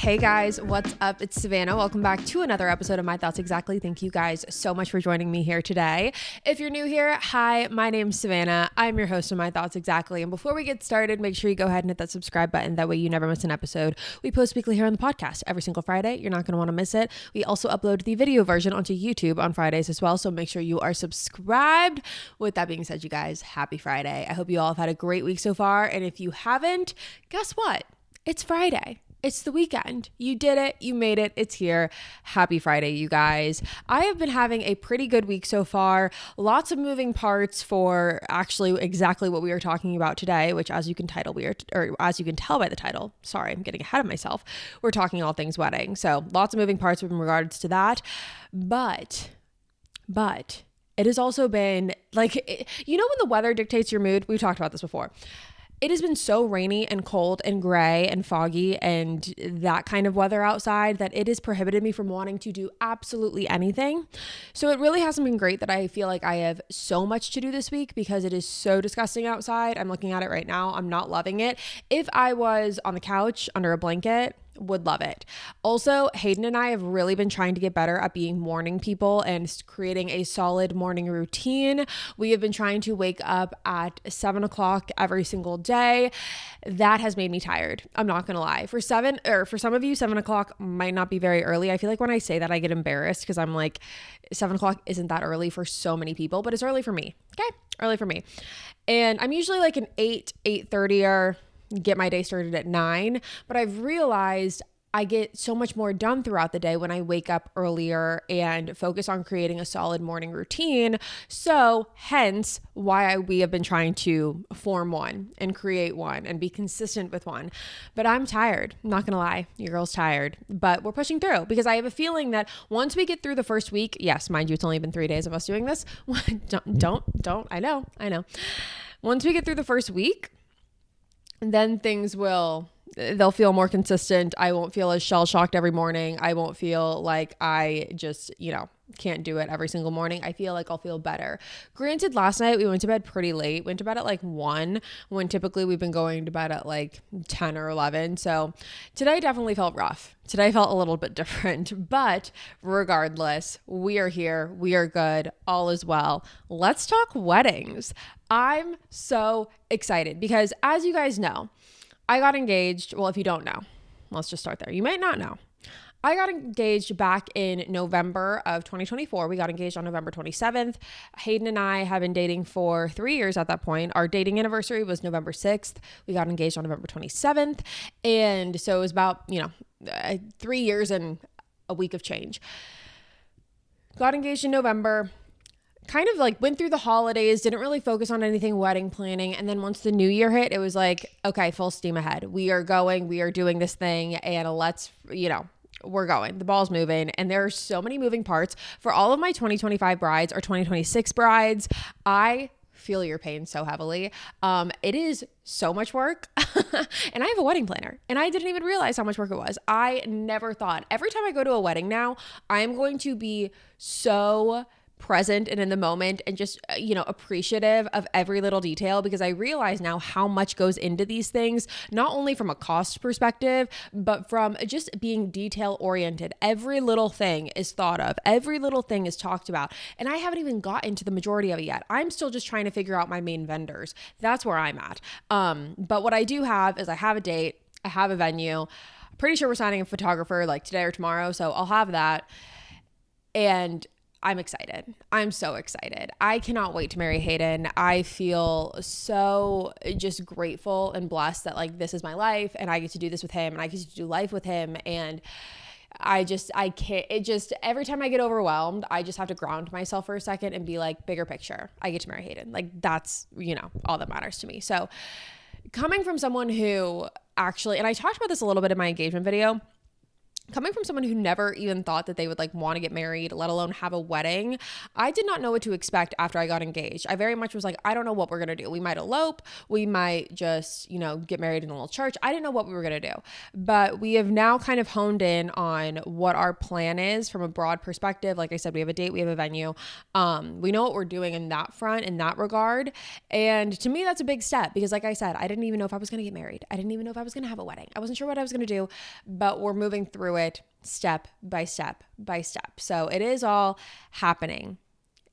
Hey guys, what's up? It's Savannah. Welcome back to another episode of My Thoughts Exactly. Thank you guys so much for joining me here today. If you're new here, hi, my name's Savannah. I'm your host of My Thoughts Exactly. And before we get started, make sure you go ahead and hit that subscribe button. That way you never miss an episode. We post weekly here on the podcast every single Friday. You're not going to want to miss it. We also upload the video version onto YouTube on Fridays as well. So make sure you are subscribed. With that being said, you guys, happy Friday. I hope you all have had a great week so far. And if you haven't, guess what? It's Friday. It's the weekend. You did it. You made it. It's here. Happy Friday, you guys. I have been having a pretty good week so far. Lots of moving parts for actually exactly what we are talking about today, which as you can tell by the title, sorry, I'm getting ahead of myself. We're talking all things wedding. So lots of moving parts in regards to that. But it has also been like, when the weather dictates your mood? We've talked about this before. It has been so rainy and cold and gray and foggy and that kind of weather outside that it has prohibited me from wanting to do absolutely anything. So it really hasn't been great that I feel like I have so much to do this week because it is so disgusting outside. I'm looking at it right now. I'm not loving it. If I was on the couch under a blanket, would love it. Also, Hayden and I have really been trying to get better at being morning people and creating a solid morning routine. We have been trying to wake up at 7 o'clock every single day. That has made me tired. I'm not going to lie. For some of you, 7 o'clock might not be very early. I feel like when I say that, I get embarrassed because I'm like, 7 o'clock isn't that early for so many people, but it's early for me. Okay. Early for me. And I'm usually like an 8:30 get my day started at 9, but I've realized I get so much more done throughout the day when I wake up earlier and focus on creating a solid morning routine. So hence why we have been trying to form one and create one and be consistent with one. But I'm tired. I'm not going to lie. Your girl's tired, but we're pushing through because I have a feeling that once we get through the first week, yes, mind you, it's only been 3 days of us doing this. don't. I know. Once we get through the first week, then they'll feel more consistent. I won't feel as shell-shocked every morning. I won't feel like I just, can't do it every single morning. I feel like I'll feel better. Granted, last night we went to bed pretty late. Went to bed at like 1 when typically we've been going to bed at like 10 or 11. So today definitely felt rough. Today felt a little bit different, but regardless, we are here. We are good. All is well. Let's talk weddings. I'm so excited because as you guys know, I got engaged. Well, if you don't know, let's just start there. You might not know. I got engaged back in November of 2024. We got engaged on November 27th. Hayden and I have been dating for 3 years at that point. Our dating anniversary was November 6th. We got engaged on November 27th. And so it was about, 3 years and a week of change. Got engaged in November. Kind of like went through the holidays, didn't really focus on anything wedding planning. And then once the new year hit, it was like, okay, full steam ahead. We are doing this thing and we're going. The ball's moving. And there are so many moving parts for all of my 2025 brides or 2026 brides. I feel your pain so heavily. It is so much work. And I have a wedding planner and I didn't even realize how much work it was. I never thought every time I go to a wedding now, I'm going to be so present and in the moment and just, appreciative of every little detail because I realize now how much goes into these things, not only from a cost perspective, but from just being detail oriented. Every little thing is thought of. Every little thing is talked about. And I haven't even gotten to the majority of it yet. I'm still just trying to figure out my main vendors. That's where I'm at. But what I do have is I have a date. I have a venue. Pretty sure we're signing a photographer like today or tomorrow. So I'll have that. And I'm excited. I'm so excited. I cannot wait to marry Hayden. I feel so just grateful and blessed that like this is my life and I get to do this with him and I get to do life with him. And I can't, every time I get overwhelmed, I just have to ground myself for a second and be like, bigger picture. I get to marry Hayden. Like that's, all that matters to me. So coming from someone who actually, and I talked about this a little bit in my engagement video, coming from someone who never even thought that they would like want to get married, let alone have a wedding, I did not know what to expect after I got engaged. I very much was like, I don't know what we're going to do. We might elope. We might just, get married in a little church. I didn't know what we were going to do, but we have now kind of honed in on what our plan is from a broad perspective. Like I said, we have a date, we have a venue. We know what we're doing in that front, in that regard. And to me, that's a big step because like I said, I didn't even know if I was going to get married. I didn't even know if I was going to have a wedding. I wasn't sure what I was going to do, but we're moving through it step by step by step. So it is all happening.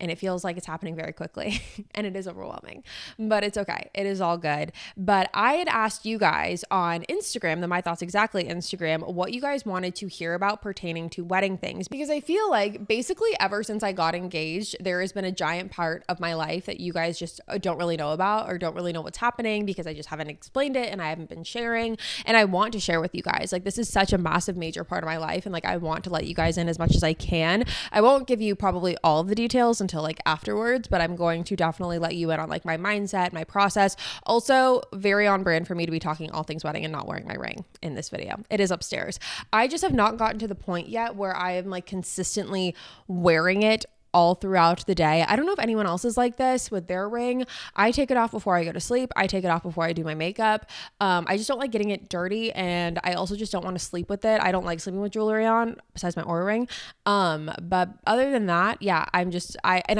And it feels like it's happening very quickly and it is overwhelming, but it's okay. It is all good. But I had asked you guys on Instagram, the My Thoughts Exactly Instagram, what you guys wanted to hear about pertaining to wedding things, because I feel like basically ever since I got engaged, there has been a giant part of my life that you guys just don't really know about or don't really know what's happening because I just haven't explained it and I haven't been sharing. And I want to share with you guys. Like, this is such a massive, major part of my life. And like, I want to let you guys in as much as I can. I won't give you probably all of the details until like afterwards, but I'm going to definitely let you in on like my mindset, my process. Also, very on brand for me to be talking all things wedding and not wearing my ring in this video. It is upstairs. I just have not gotten to the point yet where I am like consistently wearing it all throughout the day. I don't know if anyone else is like this with their ring. I take it off before I go to sleep. I take it off before I do my makeup. I just don't like getting it dirty, and I also just don't want to sleep with it. I don't like sleeping with jewelry on besides my Oura ring. But other than that, yeah, I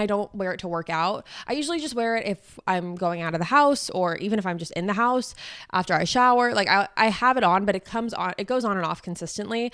don't wear it to work out. I usually just wear it if I'm going out of the house or even if I'm just in the house after I shower. Like I have it on, but it goes on and off consistently.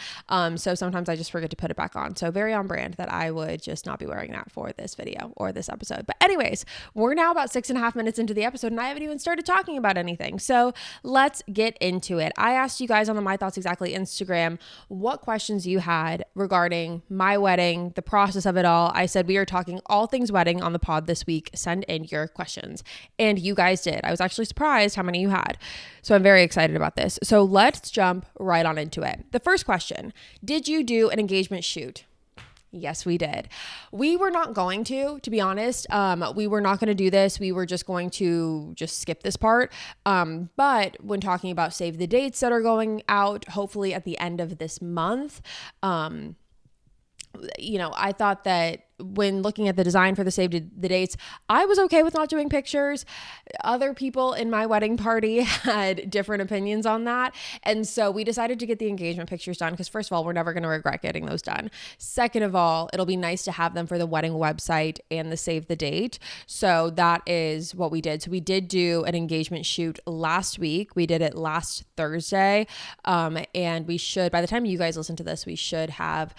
So sometimes I just forget to put it back on. So very on brand that I would just not be wearing that for this video or this episode. But anyways, we're now about 6.5 minutes into the episode and I haven't even started talking about anything. So let's get into it. I asked you guys on the My Thoughts Exactly Instagram what questions you had regarding my wedding, the process of it all. I said we are talking all things wedding on the pod this week. Send in your questions. And you guys did. I was actually surprised how many you had. So I'm very excited about this. So let's jump right on into it. The first question, did you do an engagement shoot? Yes, we did. We were not going to be honest. We were not going to do this. We were just going to just skip this part. But when talking about save the dates that are going out, hopefully at the end of this month, I thought that when looking at the design for the save the dates, I was okay with not doing pictures. Other people in my wedding party had different opinions on that. And so we decided to get the engagement pictures done because first of all, we're never going to regret getting those done. Second of all, it'll be nice to have them for the wedding website and the save the date. So that is what we did. So we did do an engagement shoot last week. We did it last Thursday. And we should, by the time you guys listen to this, we should have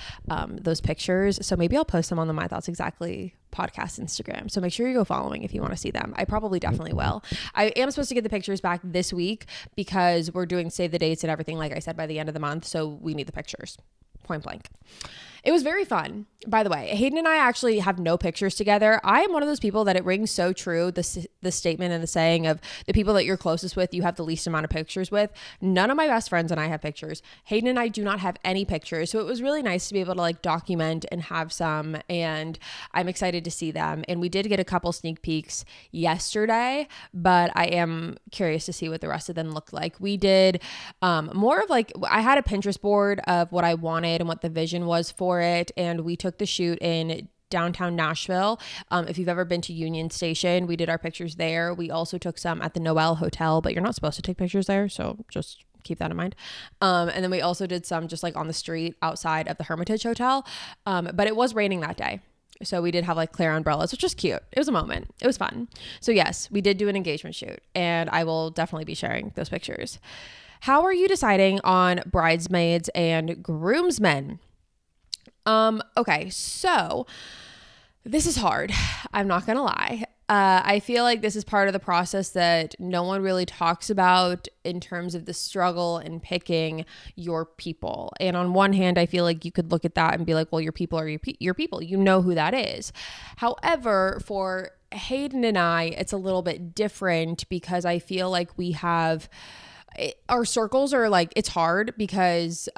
those pictures. So maybe I'll post them on the My Thoughts Exactly podcast Instagram. So make sure you go following if you want to see them. I probably definitely will. I am supposed to get the pictures back this week because we're doing save the dates and everything, like I said, by the end of the month. So we need the pictures. Point blank. It was very fun, by the way. Hayden and I actually have no pictures together. I am one of those people that it rings so true, the statement and the saying of the people that you're closest with, you have the least amount of pictures with. None of my best friends and I have pictures. Hayden and I do not have any pictures. So it was really nice to be able to like document and have some, and I'm excited to see them. And we did get a couple sneak peeks yesterday, but I am curious to see what the rest of them looked like. We did more of like, I had a Pinterest board of what I wanted and what the vision was for it, and we took the shoot in downtown Nashville. If you've ever been to Union Station, we did our pictures there. We also took some at the Noel Hotel, but you're not supposed to take pictures there, so just keep that in mind. And then we also did some just like on the street outside of the Hermitage Hotel, but it was raining that day. So we did have like clear umbrellas, which was cute. It was a moment. It was fun. So yes, we did do an engagement shoot, and I will definitely be sharing those pictures. How are you deciding on bridesmaids and groomsmen? Okay, so this is hard. I'm not gonna lie. I feel like this is part of the process that no one really talks about in terms of the struggle in picking your people. And on one hand, I feel like you could look at that and be like, well, your people are your people. You know who that is. However, for Hayden and I, it's a little bit different because I feel like we have our circles are like, it's hard because,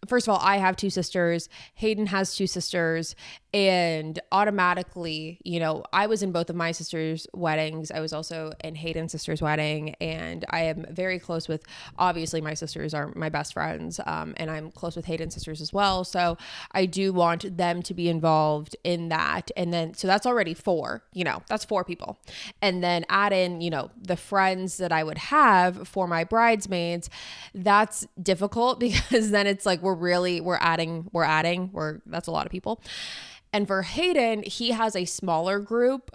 first of all, I have two sisters, Hayden has two sisters, And automatically, you know, I was in both of my sisters' weddings. I was also in Hayden's sister's wedding, and I am very close with, obviously my sisters are my best friends, and I'm close with Hayden's sisters as well. So I do want them to be involved in that. And then, so that's already four, you know, that's four people. And then add in, you know, the friends that I would have for my bridesmaids. That's difficult because then it's like, we're adding, that's a lot of people. And for Hayden, he has a smaller group.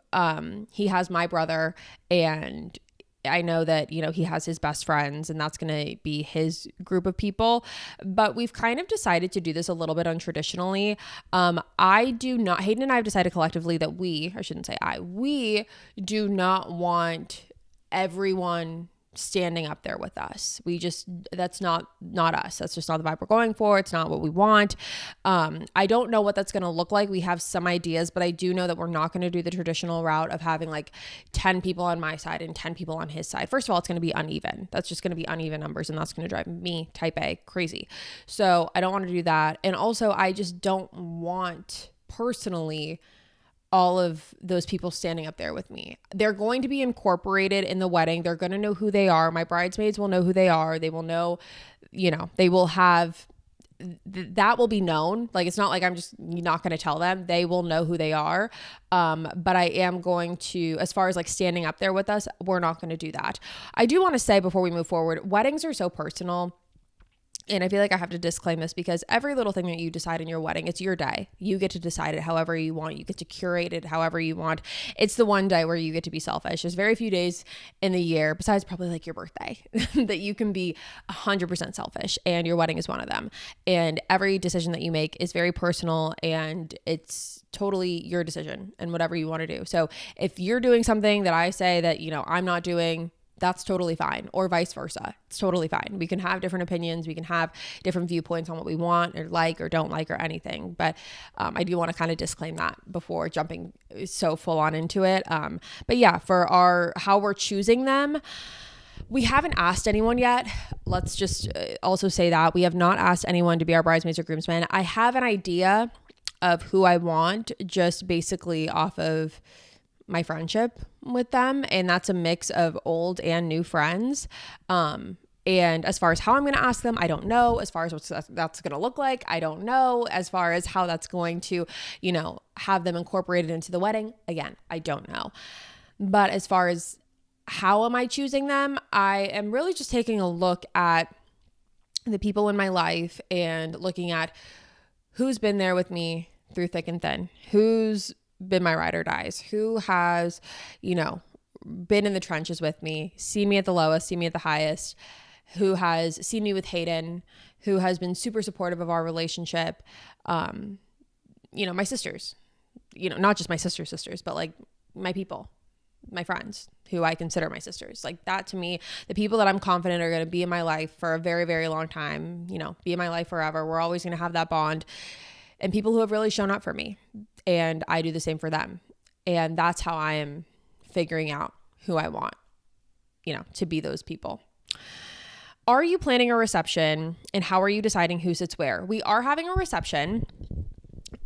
He has my brother, and I know that, you know, he has his best friends, and that's going to be his group of people. But we've kind of decided to do this a little bit untraditionally. Hayden and I have decided collectively that we do not want everyone standing up there with us. That's not us. That's just not the vibe we're going for. It's not what we want. I don't know what that's going to look like. We have some ideas, but I do know that we're not going to do the traditional route of having like 10 people on my side and 10 people on his side. First of all, it's going to be uneven. That's just going to be uneven numbers, and that's going to drive me, type A, crazy. So I don't want to do that. And also, I just don't want personally all of those people standing up there with me. They're going to be incorporated in the wedding. They're going to know who they are. My bridesmaids will know who they are. They will know, you know, they will have, that will be known. Like, it's not like I'm just not going to tell them. They will know who they are. But I am going to, as far as like standing up there with us, we're not going to do that. I do want to say before we move forward, weddings are so personal. And I feel like I have to disclaim this because every little thing that you decide in your wedding, it's your day. You get to decide it however you want. You get to curate it however you want. It's the one day where you get to be selfish. There's very few days in the year, besides probably like your birthday, that you can be 100% selfish, and your wedding is one of them. And every decision that you make is very personal, and it's totally your decision and whatever you want to do. So if you're doing something that I say that, you know, I'm not doing, that's totally fine, or vice versa. It's totally fine. We can have different opinions. We can have different viewpoints on what we want or like or don't like or anything. But I do want to kind of disclaim that before jumping so full on into it. But yeah, for how we're choosing them, we haven't asked anyone yet. Let's just also say that we have not asked anyone to be our bridesmaids or groomsmen. I have an idea of who I want, just basically off of my friendship with them, and that's a mix of old and new friends. And as far as how I'm going to ask them, I don't know. As far as what that's going to look like, I don't know. As far as how that's going to, you know, have them incorporated into the wedding, again, I don't know. But as far as how am I choosing them, I am really just taking a look at the people in my life and looking at who's been there with me through thick and thin, who's been my ride or dies, who has, you know, been in the trenches with me, seen me at the lowest, seen me at the highest, who has seen me with Hayden, who has been super supportive of our relationship. You know, my sisters, you know, not just my sisters, but like my people, my friends who I consider my sisters. Like that, to me, the people that I'm confident are going to be in my life for a very, very long time, you know, be in my life forever. We're always going to have that bond, and people who have really shown up for me, and I do the same for them. And that's how I am figuring out who I want, you know, to be those people. Are you planning a reception, and how are you deciding who sits where? We are having a reception.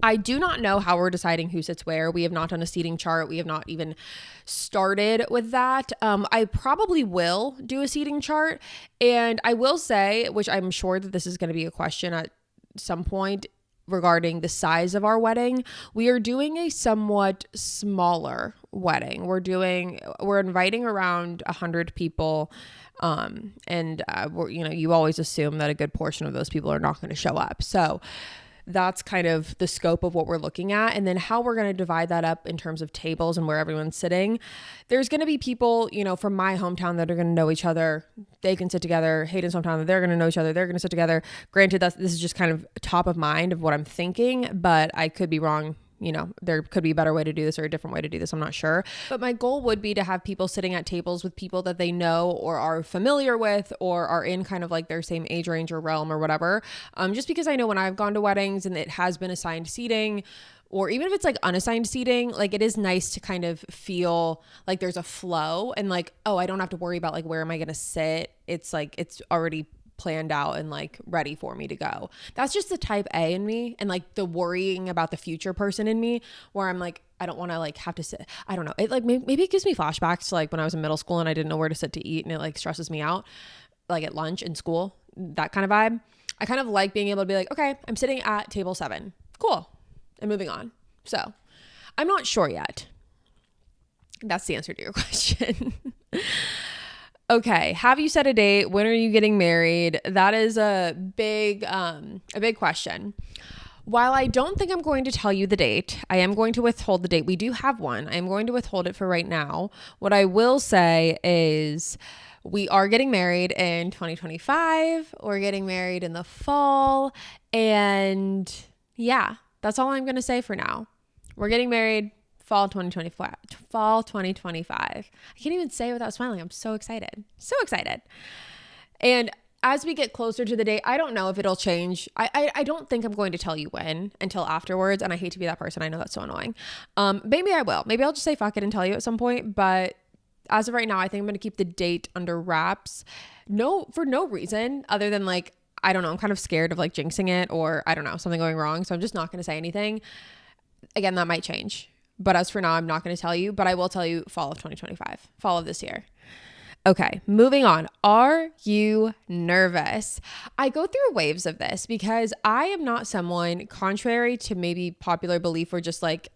I do not know how we're deciding who sits where. We have not done a seating chart. We have not even started with that. I probably will do a seating chart. And I will say, which I'm sure that this is going to be a question at some point regarding the size of our wedding, we are doing a somewhat smaller wedding. We're inviting around 100 people. You always assume that a good portion of those people are not going to show up. So that's kind of the scope of what we're looking at. And then how we're going to divide that up in terms of tables and where everyone's sitting. There's going to be people, you know, from my hometown that are going to know each other. They can sit together. Hayden's hometown, they're going to know each other. They're going to sit together. Granted, this is just kind of top of mind of what I'm thinking, but I could be wrong. You know, there could be a better way to do this or a different way to do this. I'm not sure. But my goal would be to have people sitting at tables with people that they know or are familiar with or are in kind of like their same age range or realm or whatever. Just because I know when I've gone to weddings and it has been assigned seating, or even if it's like unassigned seating, like it is nice to kind of feel like there's a flow and like, oh, I don't have to worry about like, where am I going to sit? It's like, it's already planned out and like ready for me to go. That's just the type A in me, and like the worrying about the future person in me, where I'm like, I don't want to like have to sit. I don't know. It like maybe it gives me flashbacks to like when I was in middle school and I didn't know where to sit to eat, and it like stresses me out, like at lunch in school, that kind of vibe. I kind of like being able to be like, okay, I'm sitting at table 7. Cool. And moving on. So I'm not sure yet. That's the answer to your question. Okay. Have you set a date? When are you getting married? That is a big question. While I don't think I'm going to tell you the date, I am going to withhold the date. We do have one. I am going to withhold it for right now. What I will say is we are getting married in 2025. We're getting married in the fall. And yeah, that's all I'm going to say for now. We're getting married fall 2025. Fall 2025. I can't even say it without smiling. I'm so excited. So excited. And as we get closer to the date, I don't know if it'll change. I don't think I'm going to tell you when until afterwards. And I hate to be that person. I know that's so annoying. Maybe I will. Maybe I'll just say fuck it and tell you at some point. But as of right now, I think I'm going to keep the date under wraps. For no reason other than like, I don't know. I'm kind of scared of like jinxing it, or I don't know, something going wrong. So I'm just not going to say anything. Again, that might change. But as for now, I'm not going to tell you. But I will tell you fall of 2025. Fall of this year. Okay, moving on. Are you nervous? I go through waves of this because I am not someone, contrary to maybe popular belief or just like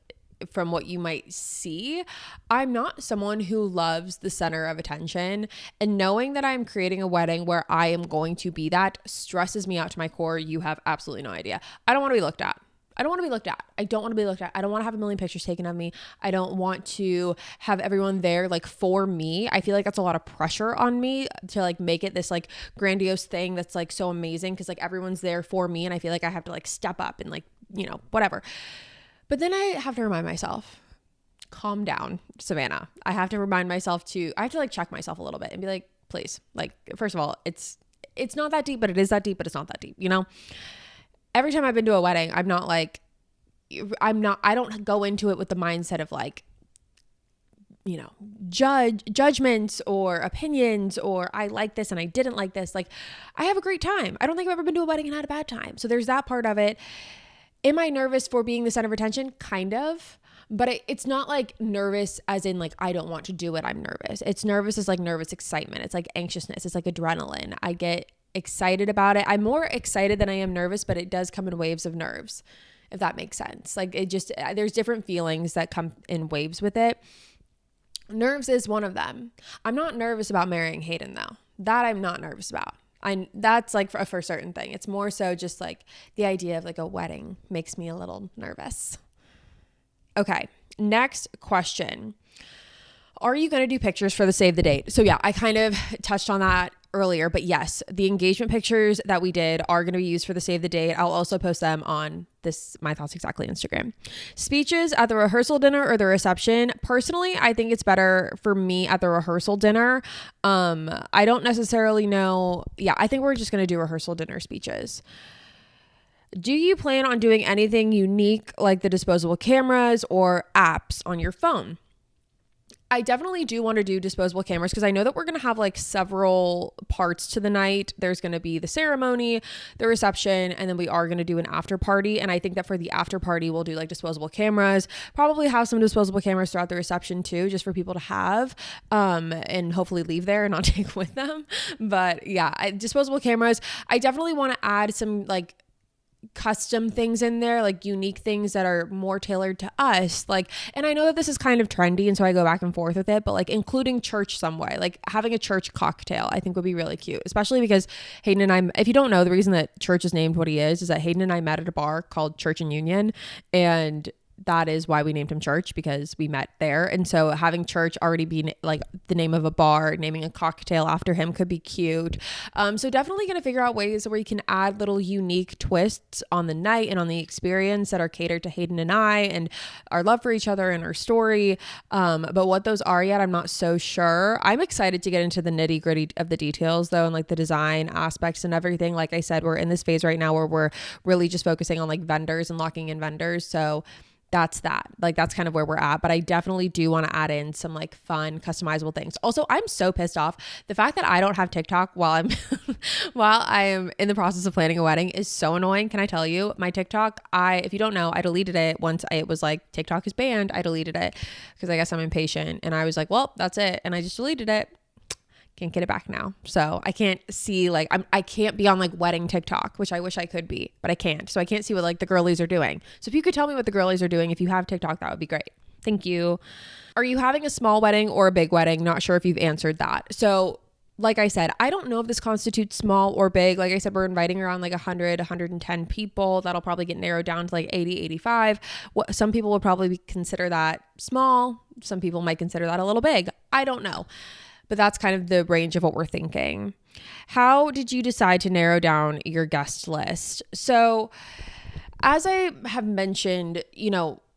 from what you might see, I'm not someone who loves the center of attention. And knowing that I'm creating a wedding where I am going to be that stresses me out to my core. You have absolutely no idea. I don't want to be looked at. I don't want to be looked at. I don't want to be looked at. I don't want to have a million pictures taken of me. I don't want to have everyone there like for me. I feel like that's a lot of pressure on me to like make it this like grandiose thing that's like so amazing because like everyone's there for me, and I feel like I have to like step up and like, you know, whatever. But then I have to remind myself, calm down, Savannah. I have to like check myself a little bit and be like, please, like, first of all, it's not that deep, but it is that deep, but it's not that deep, you know? Every time I've been to a wedding, I don't go into it with the mindset of like, you know, judgments or opinions or I like this and I didn't like this. Like, I have a great time. I don't think I've ever been to a wedding and had a bad time. So there's that part of it. Am I nervous for being the center of attention? Kind of. But it's not like nervous as in like, I don't want to do it. I'm nervous. It's nervous as like nervous excitement. It's like anxiousness. It's like adrenaline. I get excited about it. I'm more excited than I am nervous, but it does come in waves of nerves, if that makes sense. Like it just, there's different feelings that come in waves with it. Nerves is one of them. I'm not nervous about marrying Hayden though. That I'm not nervous about. That's like for a certain thing. It's more so just like the idea of like a wedding makes me a little nervous. Okay, next question. Are you going to do pictures for the save the date? So yeah, I kind of touched on that earlier, but yes, the engagement pictures that we did are going to be used for the save the date. I'll also post them on this My Thoughts Exactly Instagram. Speeches at the rehearsal dinner or the reception. Personally, I think it's better for me at the rehearsal dinner. I don't necessarily know. Yeah, I think we're just going to do rehearsal dinner speeches. Do you plan on doing anything unique like the disposable cameras or apps on your phone? I definitely do want to do disposable cameras because I know that we're going to have like several parts to the night. There's going to be the ceremony, the reception, and then we are going to do an after party. And I think that for the after party, we'll do like disposable cameras, probably have some disposable cameras throughout the reception too, just for people to have and hopefully leave there and not take with them. But yeah, disposable cameras. I definitely want to add some like custom things in there, like unique things that are more tailored to us. Like, and I know that this is kind of trendy and so I go back and forth with it, but like including church some way, like having a church cocktail, I think would be really cute, especially because Hayden and I, if you don't know, the reason that church is named what he is that Hayden and I met at a bar called Church and Union, and that is why we named him Church, because we met there. And so having Church already be like the name of a bar, naming a cocktail after him could be cute. So definitely going to figure out ways where you can add little unique twists on the night and on the experience that are catered to Hayden and I and our love for each other and our story. But what those are yet, I'm not so sure. I'm excited to get into the nitty gritty of the details though, and like the design aspects and everything. Like I said, we're in this phase right now where we're really just focusing on like vendors and locking in vendors. So that's that. Like, that's kind of where we're at. But I definitely do want to add in some like fun, customizable things. Also, I'm so pissed off. The fact that I don't have TikTok while I'm while I am in the process of planning a wedding is so annoying. Can I tell you? My TikTok, if you don't know, I deleted it once it was like TikTok is banned. I deleted it because I guess I'm impatient. And I was like, well, that's it. And I just deleted it. Can't get it back now. So I can't see like, I can't be on like wedding TikTok, which I wish I could be, but I can't. So I can't see what like the girlies are doing. So if you could tell me what the girlies are doing, if you have TikTok, that would be great. Thank you. Are you having a small wedding or a big wedding? Not sure if you've answered that. So like I said, I don't know if this constitutes small or big. Like I said, we're inviting around like 100, 110 people. That'll probably get narrowed down to like 80, 85. Some people would probably consider that small. Some people might consider that a little big. I don't know. But that's kind of the range of what we're thinking. How did you decide to narrow down your guest list? So as I have mentioned,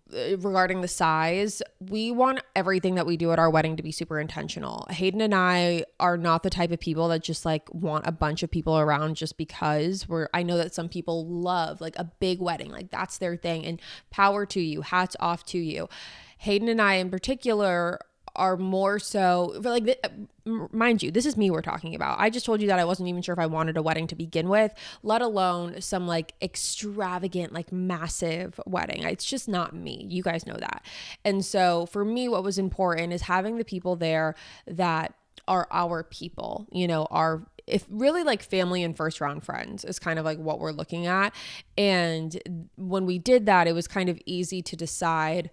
regarding the size, we want everything that we do at our wedding to be super intentional. Hayden and I are not the type of people that just like want a bunch of people around just because I know that some people love like a big wedding, like that's their thing, and power to you, hats off to you. Hayden and I in particular are more so like, mind you, this is me we're talking about. I just told you that I wasn't even sure if I wanted a wedding to begin with, let alone some like extravagant, like massive wedding. It's just not me. You guys know that. And so for me, what was important is having the people there that are our people, if really like family and first round friends is kind of like what we're looking at. And when we did that, it was kind of easy to decide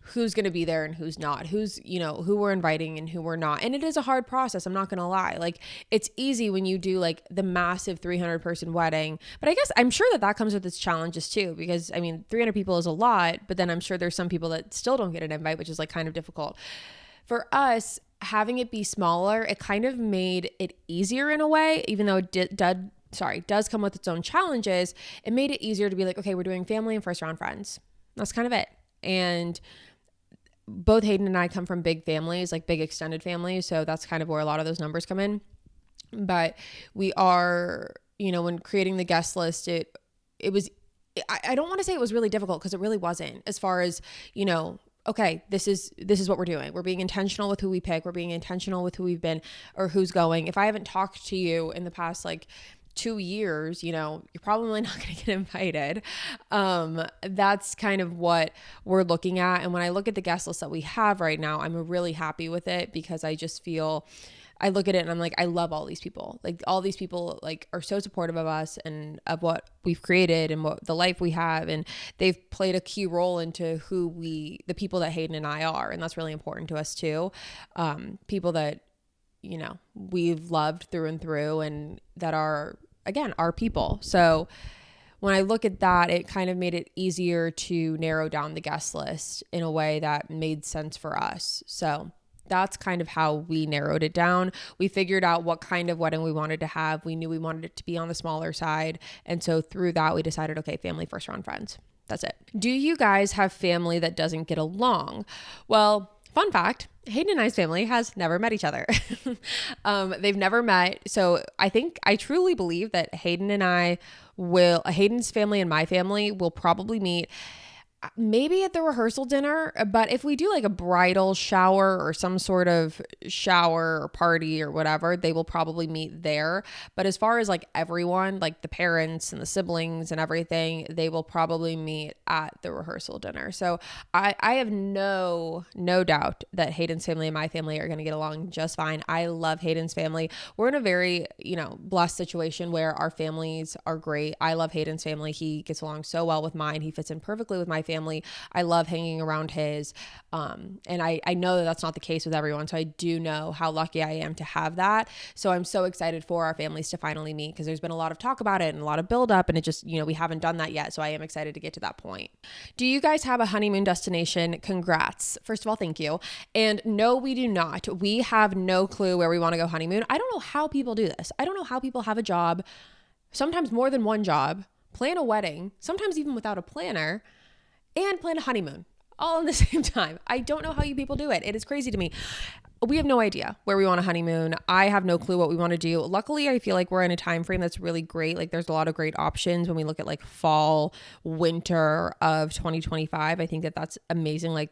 who's going to be there and who's not, who we're inviting and who we're not. And it is a hard process. I'm not going to lie. Like, it's easy when you do like the massive 300 person wedding, but I guess I'm sure that comes with its challenges too, because 300 people is a lot, but then I'm sure there's some people that still don't get an invite, which is like kind of difficult. For us, having it be smaller, it kind of made it easier in a way, even though it does come with its own challenges. It made it easier to be like, okay, we're doing family and first round friends. That's kind of it. And both Hayden and I come from big families, like big extended families. So that's kind of where a lot of those numbers come in. But we are, when creating the guest list, it was, I don't want to say it was really difficult because it really wasn't, as far as, okay, this is what we're doing. We're being intentional with who we pick. We're being intentional with who we've been or who's going. If I haven't talked to you in the past, like 2 years, you're probably not going to get invited. That's kind of what we're looking at. And when I look at the guest list that we have right now, I'm really happy with it because I just feel, I look at it and I'm like, I love all these people. Like all these people like are so supportive of us and of what we've created and what the life we have. And they've played a key role into the people that Hayden and I are. And that's really important to us too. People that, we've loved through and through and that are, again, our people. So when I look at that, it kind of made it easier to narrow down the guest list in a way that made sense for us. So that's kind of how we narrowed it down. We figured out what kind of wedding we wanted to have. We knew we wanted it to be on the smaller side. And so through that, we decided, okay, family, first round friends. That's it. Do you guys have family that doesn't get along? Well, fun fact, Hayden and I's family has never met each other. They've never met. So I truly believe that Hayden's family and my family will probably meet maybe at the rehearsal dinner, but if we do like a bridal shower or some sort of shower or party or whatever, they will probably meet there. But as far as like everyone, like the parents and the siblings and everything, they will probably meet at the rehearsal dinner. So I have no doubt that Hayden's family and my family are going to get along just fine. I love Hayden's family. We're in a very, blessed situation where our families are great. I love Hayden's family. He gets along so well with mine. He fits in perfectly with my family. I love hanging around his, and I know that that's not the case with everyone. So I do know how lucky I am to have that. So I'm so excited for our families to finally meet because there's been a lot of talk about it and a lot of build up and it just, we haven't done that yet. So I am excited to get to that point. Do you guys have a honeymoon destination? Congrats. First of all, thank you. And no, we do not. We have no clue where we want to go honeymoon. I don't know how people do this. I don't know how people have a job, sometimes more than one job, plan a wedding, sometimes even without a planner, and plan a honeymoon all at the same time. I don't know how you people do it. It is crazy to me. we have no idea where we want to honeymoon. I have no clue what we want to do. Luckily, I feel like we're in a time frame that's really great. Like there's a lot of great options when we look at like fall, winter of 2025. I think that that's amazing. Like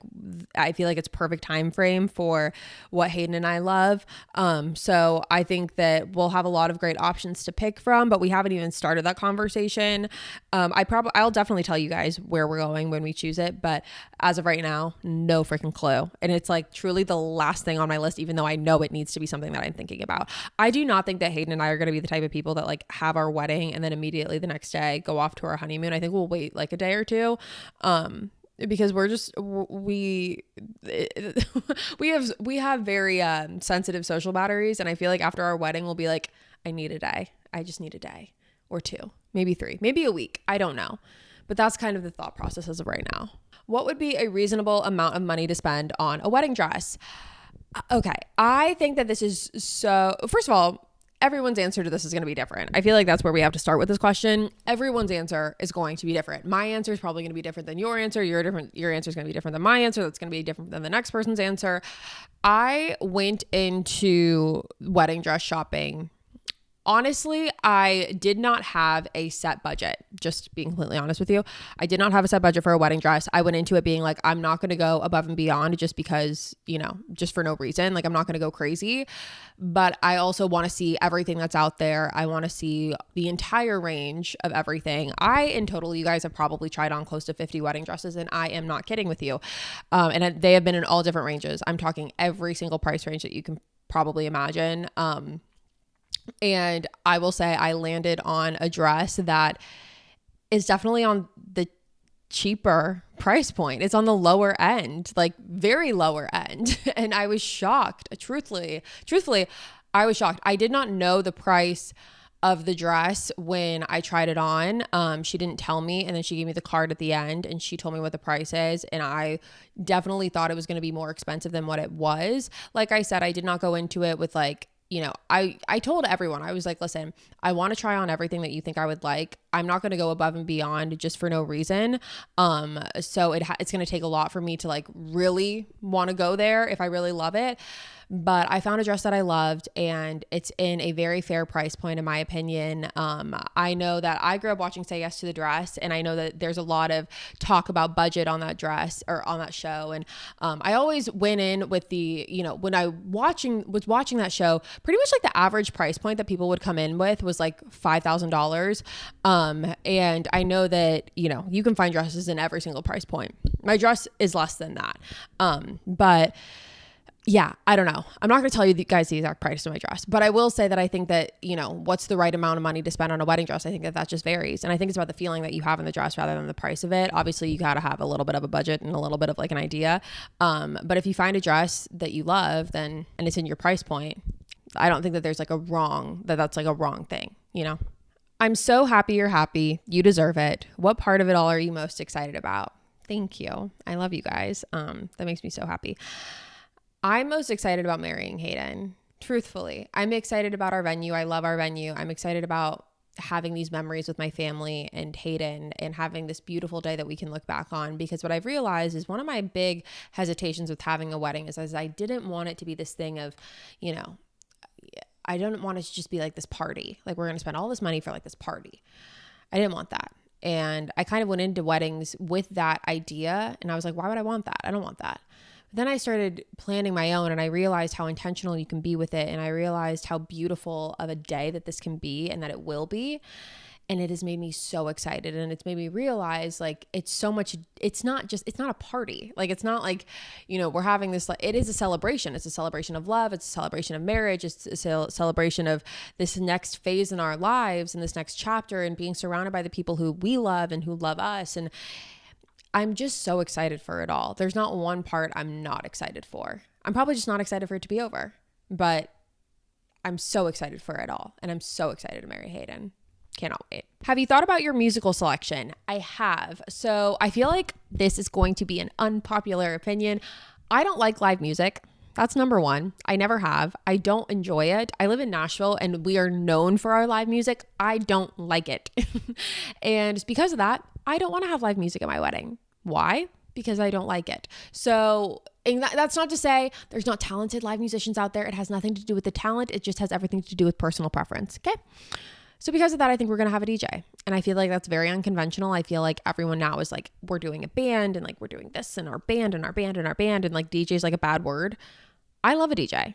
I feel like it's perfect time frame for what Hayden and I love. So I think that we'll have a lot of great options to pick from, but we haven't even started that conversation. I'll definitely tell you guys where we're going when we choose it, but as of right now, no freaking clue. And it's like truly the last thing on my list, even though I know it needs to be something that I'm thinking about. I do not think that Hayden and I are going to be the type of people that like have our wedding and then immediately the next day go off to our honeymoon. I think we'll wait like a day or two. Because we have very sensitive social batteries, and I feel like after our wedding we'll be like, I need a day. I just need a day or two, maybe three, maybe a week. I don't know. But that's kind of the thought process as of right now. What would be a reasonable amount of money to spend on a wedding dress? Okay, I think that this is so, first of all, everyone's answer to this is going to be different. I feel like that's where we have to start with this question. Everyone's answer is going to be different. My answer is probably going to be different than your answer. Your answer is going to be different than my answer. That's going to be different than the next person's answer. I went into wedding dress shopping. Honestly, I did not have a set budget. Just being completely honest with you, I did not have a set budget for a wedding dress. I went into it being like, I'm not going to go above and beyond just because, just for no reason. Like I'm not going to go crazy, but I also want to see everything that's out there. I want to see the entire range of everything. In total, you guys have probably tried on close to 50 wedding dresses, and I am not kidding with you. And they have been in all different ranges. I'm talking every single price range that you can probably imagine. And I will say I landed on a dress that is definitely on the cheaper price point. It's on the lower end, like very lower end. And I was shocked. Truthfully, I was shocked. I did not know the price of the dress when I tried it on. She didn't tell me, and then she gave me the card at the end and she told me what the price is, and I definitely thought it was going to be more expensive than what it was. Like I said, I did not go into it with like, I told everyone, I was like, listen, I want to try on everything that you think I would like. I'm not going to go above and beyond just for no reason. So it's going to take a lot for me to like really want to go there if I really love it. But I found a dress that I loved, and it's in a very fair price point in my opinion. I know that I grew up watching Say Yes to the Dress, and I know that there's a lot of talk about budget on that dress or on that show. And I always went in with the, when I was watching that show, pretty much like the average price point that people would come in with was like $5,000. And I know that, you can find dresses in every single price point. My dress is less than that. But yeah, I don't know. I'm not going to tell you guys the exact price of my dress, but I will say that I think that, what's the right amount of money to spend on a wedding dress? I think that just varies. And I think it's about the feeling that you have in the dress rather than the price of it. Obviously, you got to have a little bit of a budget and a little bit of like an idea. But if you find a dress that you love, and it's in your price point, I don't think that there's like that's like a wrong thing, I'm so happy you're happy. You deserve it. What part of it all are you most excited about? Thank you. I love you guys. That makes me so happy. I'm most excited about marrying Hayden. Truthfully, I'm excited about our venue. I love our venue. I'm excited about having these memories with my family and Hayden and having this beautiful day that we can look back on, because what I've realized is one of my big hesitations with having a wedding is I didn't want it to be this thing of, I didn't want it to just be like this party. Like we're going to spend all this money for like this party. I didn't want that. And I kind of went into weddings with that idea, and I was like, why would I want that? I don't want that. Then I started planning my own, and I realized how intentional you can be with it. And I realized how beautiful of a day that this can be and that it will be. And it has made me so excited. And it's made me realize like, it's so much, it's not a party. Like, it's not like, we're having this, like, it is a celebration. It's a celebration of love. It's a celebration of marriage. It's a celebration of this next phase in our lives and this next chapter, and being surrounded by the people who we love and who love us. And I'm just so excited for it all. There's not one part I'm not excited for. I'm probably just not excited for it to be over, but I'm so excited for it all. And I'm so excited to marry Hayden. Cannot wait. Have you thought about your musical selection? I have. So I feel like this is going to be an unpopular opinion. I don't like live music. That's number one. I never have. I don't enjoy it. I live in Nashville and we are known for our live music. I don't like it. And because of that, I don't want to have live music at my wedding. Why? Because I don't like it. So And that's not to say there's not talented live musicians out there. It has nothing to do with the talent. It just has everything to do with personal preference. Okay. So because of that, I think we're going to have a DJ. And I feel like that's very unconventional. I feel like everyone now is like, we're doing a band and like, we're doing this and our band and our band and our band. And like DJ is like a bad word. I love a DJ.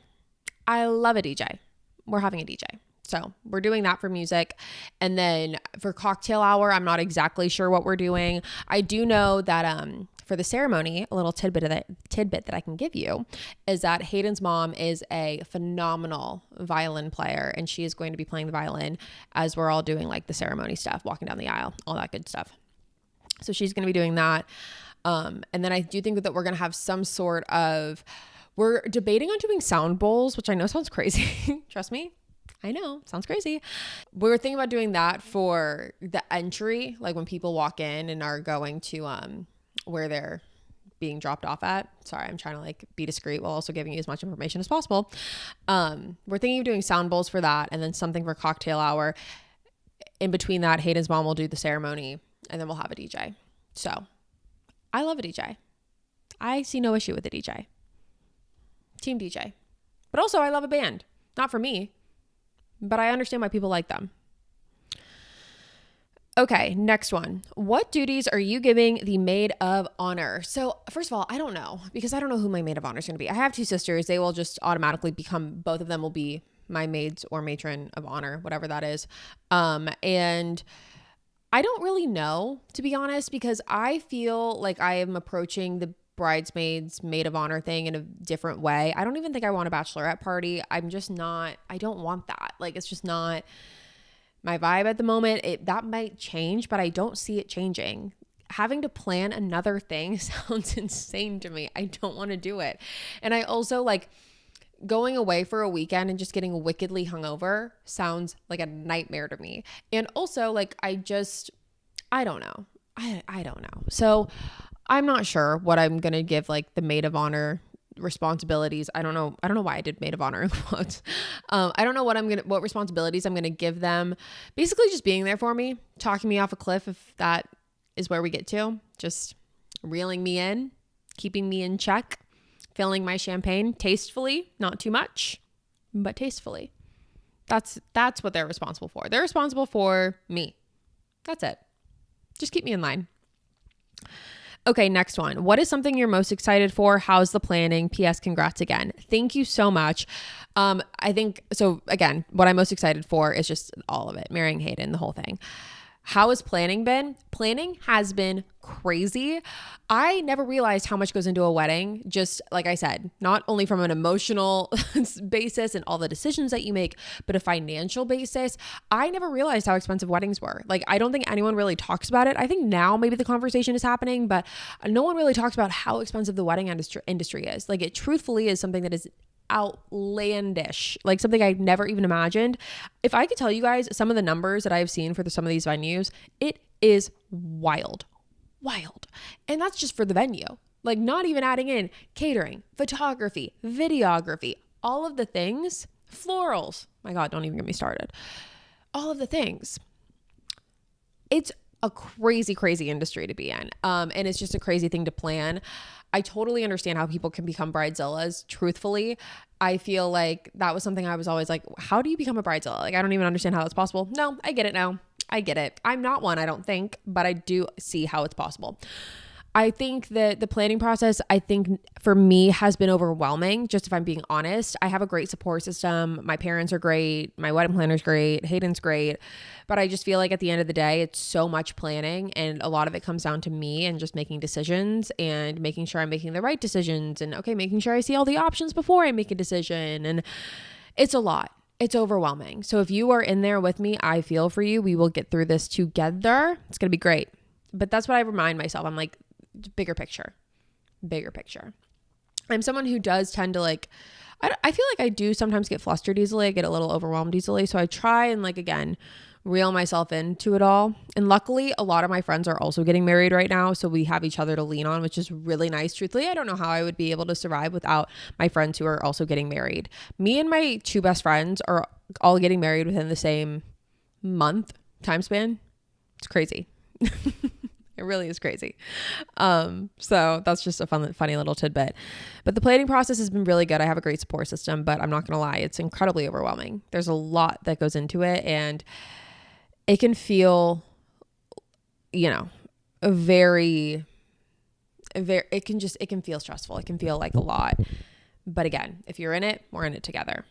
I love a DJ. We're having a DJ. So we're doing that for music. And then for cocktail hour, I'm not exactly sure what we're doing. I do know that for the ceremony, a little tidbit that I can give you is that Hayden's mom is a phenomenal violin player, and she is going to be playing the violin as we're all doing like the ceremony stuff, walking down the aisle, all that good stuff. So she's going to be doing that. And then I do think that we're going to have some sort of, we're debating on doing sound bowls, which I know sounds crazy. Trust me. I know, sounds crazy. We were thinking about doing that for the entry, like when people walk in and are going to where they're being dropped off at. Sorry, I'm trying to like be discreet while also giving you as much information as possible. We're thinking of doing sound bowls for that, and then something for cocktail hour. In between that, Hayden's mom will do the ceremony, and then we'll have a DJ. So I love a DJ. I see no issue with a DJ. Team DJ. But also I love a band. Not for me, but I understand why people like them. Okay, next one. What duties are you giving the maid of honor? So first of all, I don't know, because I don't know who my maid of honor is going to be. I have two sisters. They will just automatically become, both of them will be my maids or matron of honor, whatever that is. And I don't really know, to be honest, because I feel like I am approaching the bridesmaids maid of honor thing in a different way. I don't even think I want a bachelorette party. I'm just not, I don't want that. Like, it's just not my vibe at the moment. That might change, but I don't see it changing. Having to plan another thing sounds insane to me. I don't want to do it. And I also like going away for a weekend and just getting wickedly hungover sounds like a nightmare to me. And also like, I don't know. I don't know. So I'm not sure what I'm going to give like the maid of honor responsibilities. I don't know why I did maid of honor in quotes. I don't know what responsibilities I'm going to give them. Basically just being there for me, talking me off a cliff if that is where we get to, just reeling me in, keeping me in check, filling my champagne tastefully, not too much, but tastefully. That's what they're responsible for. They're responsible for me. That's it. Just keep me in line. Okay, next one. What is something you're most excited for? How's the planning? P.S. Congrats again. Thank you so much. I think, so again, what I'm most excited for is just all of it. Marrying Hayden, the whole thing. How has planning been? Planning has been crazy. I never realized how much goes into a wedding. Just like I said, not only from an emotional basis and all the decisions that you make, but a financial basis. I never realized how expensive weddings were. Like, I don't think anyone really talks about it. I think now maybe the conversation is happening, but no one really talks about how expensive the wedding industry is. Like, it truthfully is something that is outlandish, like something I never even imagined. If I could tell you guys some of the numbers that I've seen for some of these venues, it is wild. And that's just for the venue, like not even adding in catering, photography, videography, all of the things, florals. My God, don't even get me started. All of the things. It's a crazy industry to be in. And it's just a crazy thing to plan. I totally understand how people can become bridezillas. Truthfully, I feel like that was something I was always like, how do you become a bridezilla? Like, I don't even understand how that's possible. No, I get it now. I get it. I'm not one, I don't think, but I do see how it's possible. I think that the planning process, I think for me has been overwhelming. Just if I'm being honest, I have a great support system. My parents are great. My wedding planner's great. Hayden's great. But I just feel like at the end of the day, it's so much planning, and a lot of it comes down to me and just making decisions and making sure I'm making the right decisions, and making sure I see all the options before I make a decision. And it's a lot. It's overwhelming. So if you are in there with me, I feel for you. We will get through this together. It's going to be great. But that's what I remind myself. I'm like, bigger picture. I'm someone who does tend to like, I feel like I do sometimes get flustered easily. I get a little overwhelmed easily. So I try and like, again, reel myself into it all. And luckily a lot of my friends are also getting married right now. So we have each other to lean on, which is really nice. Truthfully, I don't know how I would be able to survive without my friends who are also getting married. Me and my two best friends are all getting married within the same month time span. It's crazy. It really is crazy. So that's just a funny little tidbit. But the planning process has been really good. I have a great support system, but I'm not going to lie, it's incredibly overwhelming. There's a lot that goes into it, and it can feel, it can feel stressful. It can feel like a lot. But again, if you're in it, we're in it together.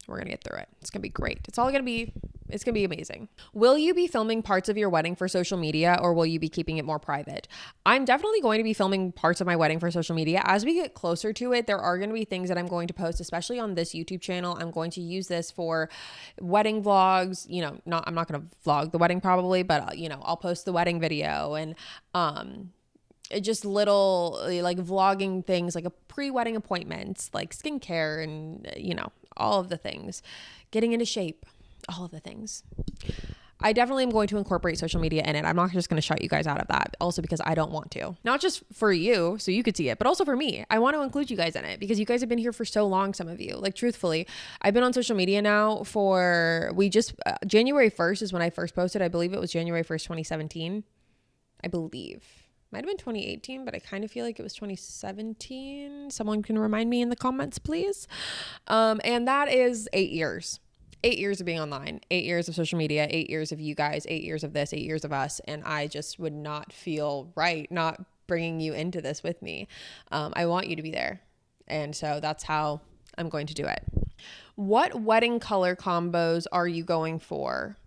We're going to get through it. It's going to be great. It's going to be amazing. Will you be filming parts of your wedding for social media, or will you be keeping it more private? I'm definitely going to be filming parts of my wedding for social media. As we get closer to it, there are going to be things that I'm going to post, especially on this YouTube channel. I'm going to use this for wedding vlogs. I'm not going to vlog the wedding probably, but I'll post the wedding video and, just little like vlogging things, like a pre-wedding appointments, like skincare and, all of the things, getting into shape, all of the things. I definitely am going to incorporate social media in it. I'm not just going to shut you guys out of that. Also because I don't want to. Not just for you, so you could see it, but also for me. I want to include you guys in it because you guys have been here for so long, some of you. Like, truthfully, I've been on social media now for, January 1st is when I first posted. I believe it was January 1st, 2017. I believe. Might have been 2018, but I kind of feel like it was 2017. Someone can remind me in the comments, please. And that is 8 years. 8 years of being online, 8 years of social media, 8 years of you guys, 8 years of this, 8 years of us. And I just would not feel right not bringing you into this with me. I want you to be there. And so that's how I'm going to do it. What wedding color combos are you going for?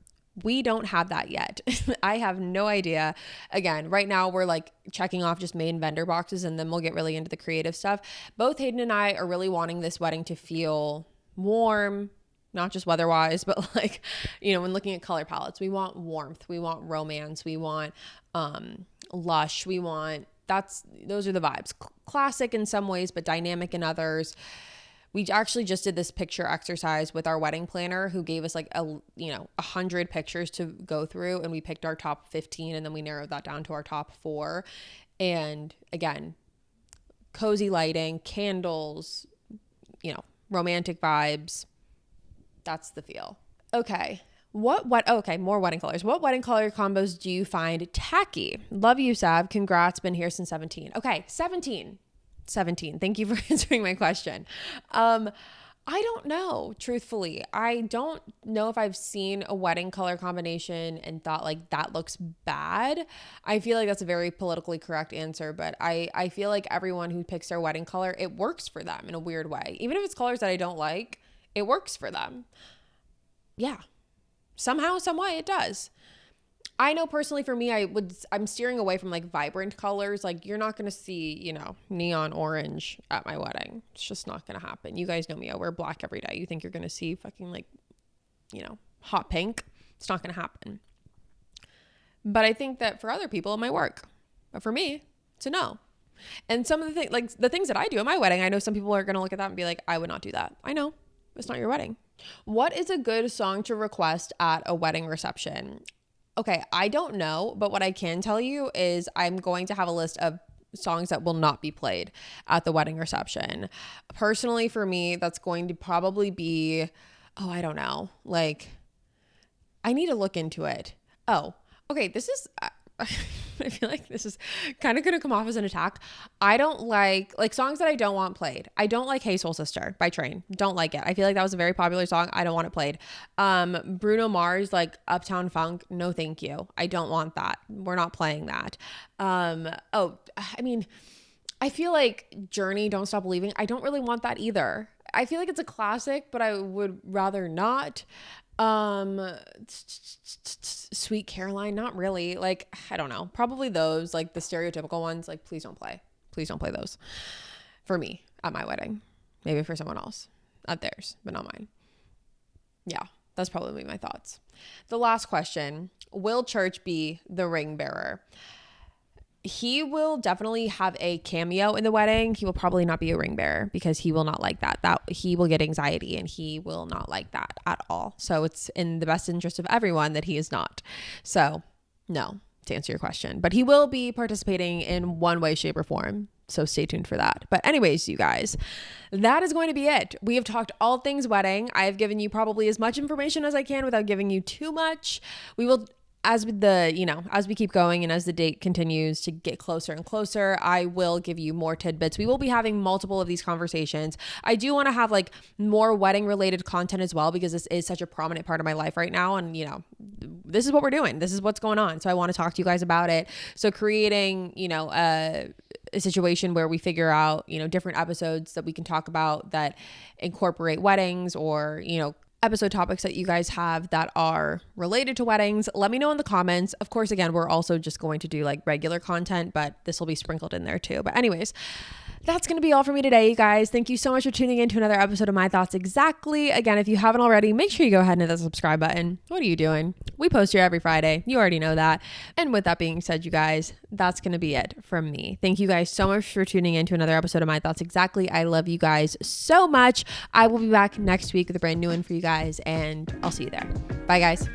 We don't have that yet. I have no idea. Again, right now we're like checking off just main vendor boxes, and then we'll get really into the creative stuff. Both Hayden and I are really wanting this wedding to feel warm, not just weather-wise, but like, when looking at color palettes, we want warmth, we want romance, we want lush, those are the vibes. Classic in some ways, but dynamic in others. We actually just did this picture exercise with our wedding planner, who gave us like 100 pictures to go through, and we picked our top 15, and then we narrowed that down to our top 4. And again, cozy lighting, candles, romantic vibes. That's the feel. Okay. More wedding colors. What wedding color combos do you find tacky? Love you, Sav. Congrats. Been here since 17. Okay. 17. Thank you for answering my question. I don't know, truthfully. I don't know if I've seen a wedding color combination and thought like that looks bad. I feel like that's a very politically correct answer, but I feel like everyone who picks their wedding color, it works for them in a weird way. Even if it's colors that I don't like, it works for them. Yeah. Somehow, some way it does. I know personally for me, I'm steering away from like vibrant colors. Like, you're not going to see, neon orange at my wedding. It's just not going to happen. You guys know me. I wear black every day. You think you're going to see fucking like, hot pink? It's not going to happen. But I think that for other people, it might work. But for me, it's a no. And some of the things that I do at my wedding, I know some people are going to look at that and be like, I would not do that. I know. It's not your wedding. What is a good song to request at a wedding reception? Okay, I don't know, but what I can tell you is I'm going to have a list of songs that will not be played at the wedding reception. Personally, for me, that's going to probably be, I don't know. Like, I need to look into it. Oh, okay, this is, I feel like this is kind of going to come off as an attack. I don't like songs that I don't want played. I don't like Hey Soul Sister by Train. Don't like it. I feel like that was a very popular song. I don't want it played. Bruno Mars, like Uptown Funk. No, thank you. I don't want that. We're not playing that. I feel like Journey, Don't Stop Believing. I don't really want that either. I feel like it's a classic, but I would rather not. Sweet Caroline, not really. Like, I don't know. Probably those, like the stereotypical ones. Like, please don't play those for me at my wedding. Maybe for someone else at theirs, but not mine. Yeah, that's probably my thoughts. The last question: will Church be the ring bearer? He will definitely have a cameo in the wedding. He will probably not be a ring bearer because he will not like that. He will get anxiety and he will not like that at all. So it's in the best interest of everyone that he is not. So no, to answer your question, but he will be participating in one way, shape, or form. So stay tuned for that. But anyways, you guys, that is going to be it. We have talked all things wedding. I have given you probably as much information as I can without giving you too much. We will as we keep going and as the date continues to get closer and closer, I will give you more tidbits. We will be having multiple of these conversations. I do want to have like more wedding related content as well, because this is such a prominent part of my life right now. And this is what we're doing. This is what's going on. So I want to talk to you guys about it. So creating, a situation where we figure out, different episodes that we can talk about that incorporate weddings, or, episode topics that you guys have that are related to weddings. Let me know in the comments. Of course, again, we're also just going to do like regular content, but this will be sprinkled in there too. But anyways, that's going to be all for me today, you guys. Thank you so much for tuning in to another episode of My Thoughts Exactly. Again, if you haven't already, make sure you go ahead and hit the subscribe button. What are you doing? We post here every Friday. You already know that. And with that being said, you guys, that's going to be it from me. Thank you guys so much for tuning in to another episode of My Thoughts Exactly. I love you guys so much. I will be back next week with a brand new one for you guys, and I'll see you there. Bye, guys.